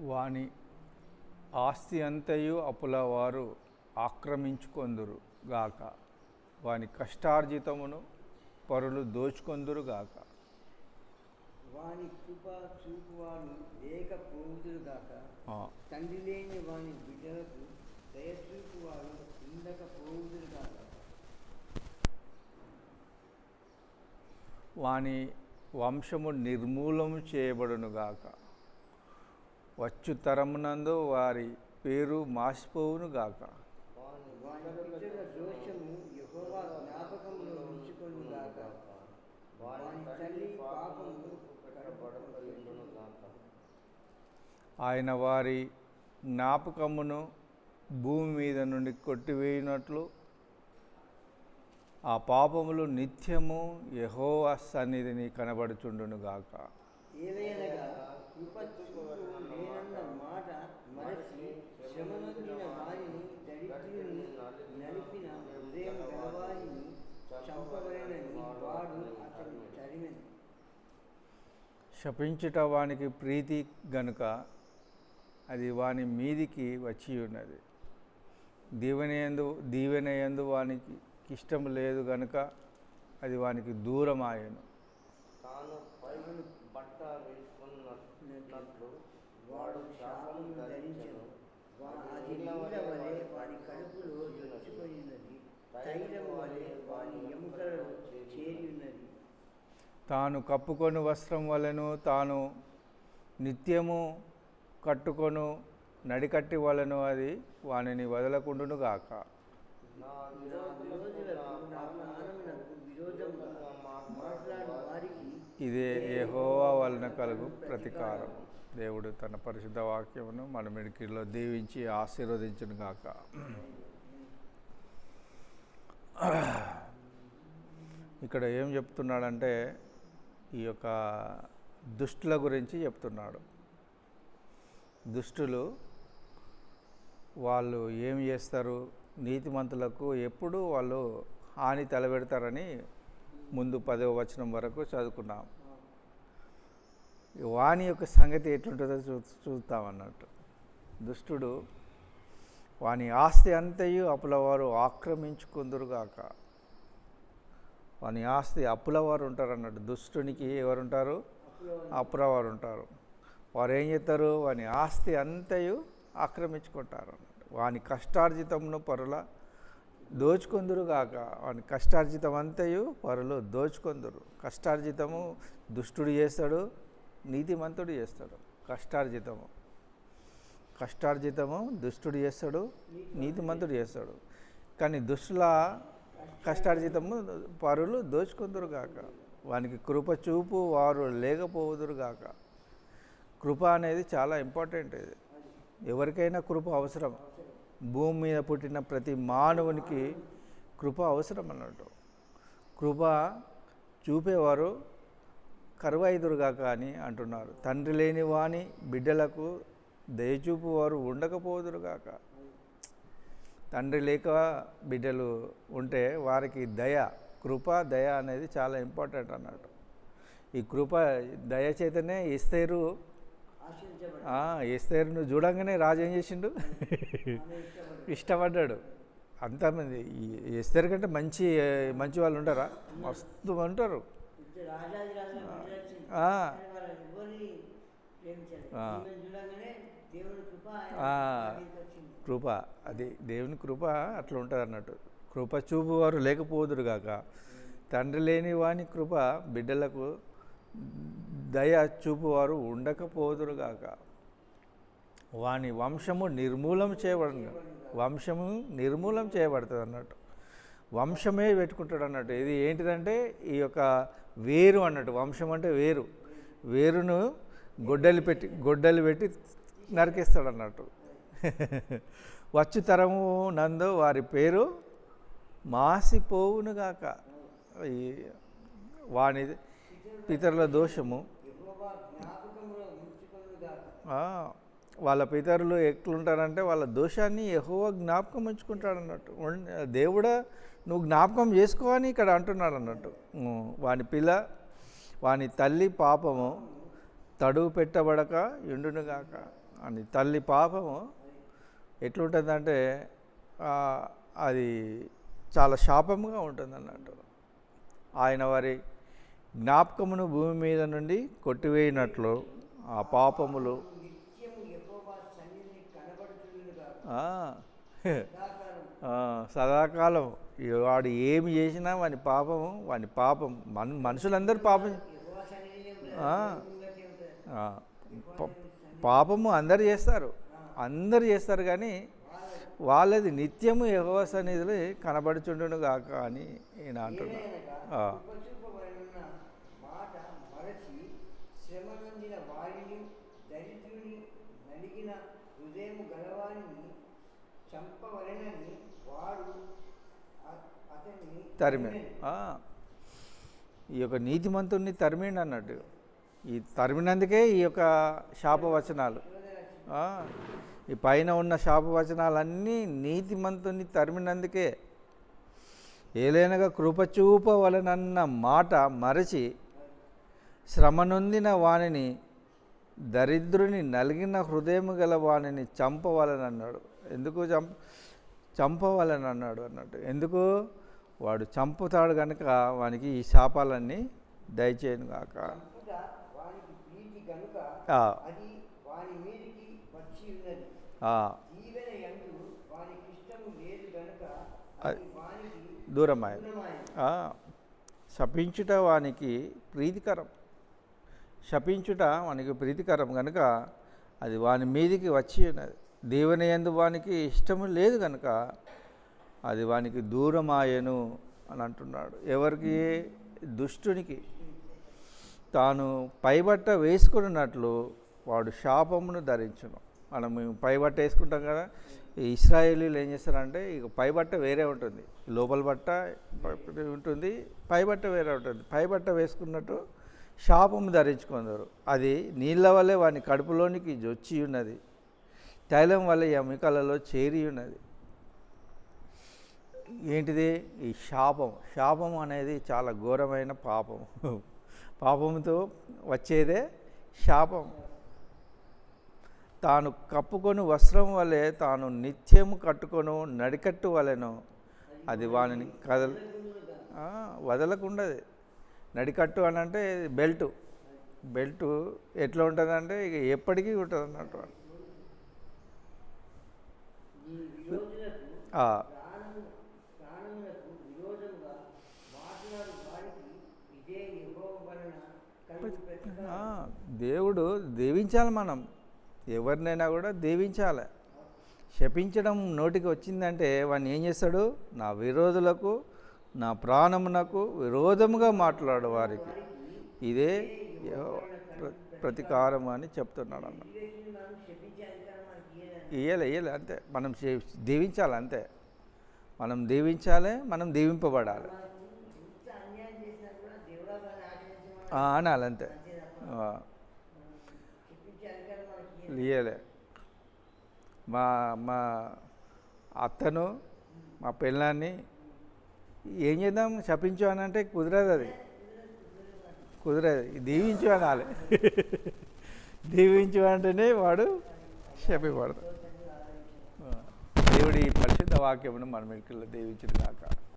వాని ఆస్తి అంతయు అప్పులవారు ఆక్రమించుకొందురు గాక, వాని కష్టార్జితమును పరులు దోచుకొందురు గాక. వాని కృప చూపువారు లేకపోవుదురు గాక, తండ్రి లేని వాని బిడ్డలకు దయచూపువారు ఉండకపోవుదురు గాక. వాని వంశము నిర్మూలము చేయబడును గాక, వచ్చు తరమునందు వారి పేరు మాసిపోవును గాక. వాని పితరుల దోషము యెహోవా జ్ఞాపకములో ఉంచుకొను గాక, వాని తల్లి పాపము కడపబడును గాక. ఆయన వారి జ్ఞాపకమును భూమి మీద నుండి కొట్టివేయునట్లు ఆ పాపములు నిత్యము యెహోవా సన్నిధిని కనబడుచుండును గాక. ఏలయనగా కృప చూపు నేనన్న మాట మరచి శ్రమనొందిన వారిని దరిద్రుని నలిపిన హృదయం గలవారిని చంపవలెనని వాడు అతన్ని తరిమెను. శపించుట వానికి ప్రీతి గనుక అది వాని మీదికి వచ్చి ఉన్నది. దీవెనయందు వానికి ఇష్టం లేదు గనుక అది వానికి దూరం ఆయను. తాను పైన బట్ట వేసుకున్నట్లు వాడు శాపమును ధరించెను. అది నీళ్ళ వలె వాని కడుపులో చొచ్చుకొనినది, తైలము వలె వాని ఎముకలలో చేరి ఉన్నది. తాను కప్పుకొని వస్త్రం వలెను, తాను నిత్యము కట్టుకొను నడికట్టి వలెను అది వానిని వదలకుండును గాక. నా విరోధులకు నా ప్రాణమునకు విరోధముగా మాట్లాడు వారికి ఇదే యెహోవా వలన కలుగు ప్రతీకారం. దేవుడు తన పరిశుద్ధ వాక్యమును మన మిడికిలో దీవించి ఆశీర్వదించును గాక. ఇక్కడ ఏం చెప్తున్నాడంటే ఈ యొక్క దుష్టుల గురించి చెప్తున్నాడు. దుష్టులు వాళ్ళు ఏం చేస్తారు, నీతిమంతులకు ఎప్పుడు వాళ్ళు హాని తలబెడతారని ముందు 10వ వచనం వరకు చదువుకున్నాం. వాని యొక్క సంగతి ఎట్లుంటుందో చూస్తామన్నట్టు. దుష్టుడు వాని ఆస్తి అంతయు అప్పులవారు ఆక్రమించుకుందురుగాక. వాని ఆస్తి అప్పులవారు ఉంటారు అన్నట్టు. దుష్టునికి ఎవరుంటారు? అప్పులవారు ఉంటారు. వారు ఏం చేస్తారు? వాని ఆస్తి అంతయు ఆక్రమించుకుంటారు అన్నట్టు. వాని కష్టార్జితమును పరుల దోచుకొందురుగాక. వాని కష్టార్జితం అంతయు పరులు దోచుకొందురు. కష్టార్జితము దుష్టుడు చేస్తాడు, నీతిమంతుడు చేస్తాడు. కష్టార్జితము దుష్టుడు చేస్తాడు, నీతిమంతుడు చేస్తాడు. కానీ దుష్టుల కష్టార్జితము పరులు దోచుకొందురుగాక. వానికి కృప చూపు వారు లేకపోవుదురుగాక. కృప అనేది చాలా ఇంపార్టెంట్. ఇది ఎవరికైనా కృప అవసరం. భూమి మీద పుట్టిన ప్రతి మానవునికి కృప అవసరం అన్నట్టు. కృప చూపేవారు కరువైదురుగాక అని అంటున్నారు. తండ్రి లేని వాని బిడ్డలకు దయచూపు వారు ఉండకపోదురుగాక. తండ్రి లేక బిడ్డలు ఉంటే వారికి కృప దయ అనేది చాలా ఇంపార్టెంట్ అన్నట్టు. ఈ కృప దయ చేతనే ఎస్తేరును చూడంగానే రాజు ఏం చేసిండు? ఇష్టపడ్డాడు. అంతమంది ఎస్తేరు కంటే మంచి వాళ్ళు ఉంటారా? మస్తు ఉంటారు. కృప అది దేవుని కృప అట్లా ఉంటుంది అన్నట్టు. కృప చూపువారు లేకపోదురుగాక. తండ్రి లేని వాని కృప బిడ్డలకు దయ చూపువారు ఉండకపోదురుగాక. వాని వంశము నిర్మూలం చేయబడుతుంది అన్నట్టు. వంశమే పెట్టుకుంటాడు అన్నట్టు. ఇది ఏంటిదంటే ఈ యొక్క వేరు అన్నట్టు. వంశం అంటే వేరును గొడ్డలి పెట్టి నరికేస్తాడు అన్నట్టు. వచ్చు తరము నందు వారి పేరు మాసిపోవునుగాక. వాని పితరుల దోషము వాళ్ళ పితరులు ఎట్లుంటారంటే వాళ్ళ దోషాన్ని యెహోవా జ్ఞాపకం ఉంచుకుంటాడు అన్నట్టు. దేవుడా నువ్వు జ్ఞాపకం చేసుకో అని ఇక్కడ అంటున్నాడు అన్నట్టు. వాని తల్లి పాపము తడువు పెట్టబడక ఎండునుగాక. అని తల్లి పాపము ఎట్లుంటుందంటే అది చాలా శాపముగా ఉంటుంది అన్నట్టు. ఆయన వారి జ్ఞాపకమును భూమి మీద నుండి కొట్టివేయినట్లు ఆ పాపములు నిత్యము యెహోవా సన్నిధిని కనబడుచుండుగాక ఆ, సదాకాలం సదాకాలం వాడు ఏమి చేసినా వాని పాపం మనుషులందరూ పాపం యెహోవా సన్నిధిని ఆ. ఉన్నట్టే ఉంటుంది. ఆ, పాపము అందరు చేస్తారు కానీ వాళ్ళది నిత్యము యెహోవా సన్నిధిలో కనబడుచుండును గాక అని ఈయన అంటున్నాడు. ఏలయనగా కృపచూపబడిన మాట మరచి శ్రమ నొందిన వారిని దరిద్రుని నలిగిన హృదయము గలవారిని చంపవలెనని వాడు అతన్ని తరిమే ఈ యొక్క నీతిమంతుణ్ణి తరిమిండి అన్నట్టు. ఈ తరిమినందుకే ఈ యొక్క శాపవచనాలు, ఈ పైన ఉన్న శాపవచనాలన్నీ నీతిమంతుని తరిమినందుకే. ఏలైనగా కృపచూపవలనన్న మాట మరచి శ్రమ నొందిన వానిని దరిద్రుని నలిగిన హృదయము గల వానిని చంపవలనన్నాడు. ఎందుకు చంపవలనన్నాడు అన్నట్టు. ఎందుకు? వాడు చంపుతాడు కనుక వానికి ఈ శాపాలన్నీ దయచేయను గాక. చంపుట వానికి ప్రీతి గనుక ఆ, అది వాని మీదికి వచ్చి ఉన్నది. ఆ, దీవెన యందు వానికి ఇష్టము లేదు గనుక అది అది వానికి దూరమాయ దూరమాయెను. శపించుట వానికి ప్రీతికరం. శపించుట వానికి ప్రీతికరం కనుక అది వాని మీదికి వచ్చి ఉన్నది. దేవుని యందు వానికి ఇష్టము లేదు కనుక అది వానికి దూరమాయెను అని అంటున్నాడు. ఎవరికి? దుష్టునికి. తాను పైబట్ట వేసుకున్నట్లు వాడు శాపమును ధరించును. మనం పైబట్ట వేసుకుంటాం కదా, ఈ ఇశ్రాయేలీలు ఏం చేస్తారంటే ఇక పైబట్ట వేరే ఉంటుంది, లోపల బట్ట ఉంటుంది, పైబట్ట వేరే ఉంటుంది. పైబట్ట వేసుకున్నట్టు శాపము ధరించుకుందరు. అది నీళ్ళ వల్లే వాని కడుపులోనికి జొచ్చి ఉన్నది, తైలం వల్ల ఎముకలలో చేరి ఉన్నది. ఏంటిది? ఈ శాపం అనేది చాలా ఘోరమైన పాపం. పాపంతో వచ్చేదే శాపం. తాను కప్పుకొని వస్త్రం వలె తాను నిత్యము కట్టుకొను నడికట్టు వలెను అది వానిని వదలకుండదు. నడికట్టు అని అంటే బెల్టు ఎట్లా ఉంటుందంటే ఇక ఎప్పటికీ ఉంటుంది అన్నట్టు. ఈ విరోధులకు ప్రాణములకు విరోధముగా మాట్లాడు వారికి ఇదే యెహోవా వలన కలుగు ప్రతిఫలం. దేవుడు దీవించాలి. మనం ఎవరినైనా కూడా దీవించాలి. శపించడం నోటికి వచ్చిందంటే వాడిని ఏం చేస్తాడు? నా విరోధులకు నా ప్రాణమునకు విరోధముగా మాట్లాడు వారికి ఇదే ప్రతీకారం అని చెప్తున్నాడు అన్న. వివేకిని మనం శపించే అధికారం మనకి ఇయ్యలేదు. ఇయ్యలే అంతే. మనం దీవించాలి అంతే. మనం దీవించాలి, మనం దీవింపబడాలి మనకు ఎంత అన్యాయం చేసినా కూడా దేవుడా దాన్ని ఆచరించమని అనాలి అంతే. అంతే తప్ప శపించే అధికారం మనకి ఇయ్యలేదు. ఇయ్యలే. మా అత్తను మా పిల్లాన్ని ఏం చేద్దాం? శపించు అని అంటే కుదరదు. అది కుదరదు. దీవించు అనాలి. దీవించు అంటేనే వాడు శపించబడతాడు. దేవుడి పరిశుద్ధ వాక్యమును మన మెడికల్లో దీవించును గాక.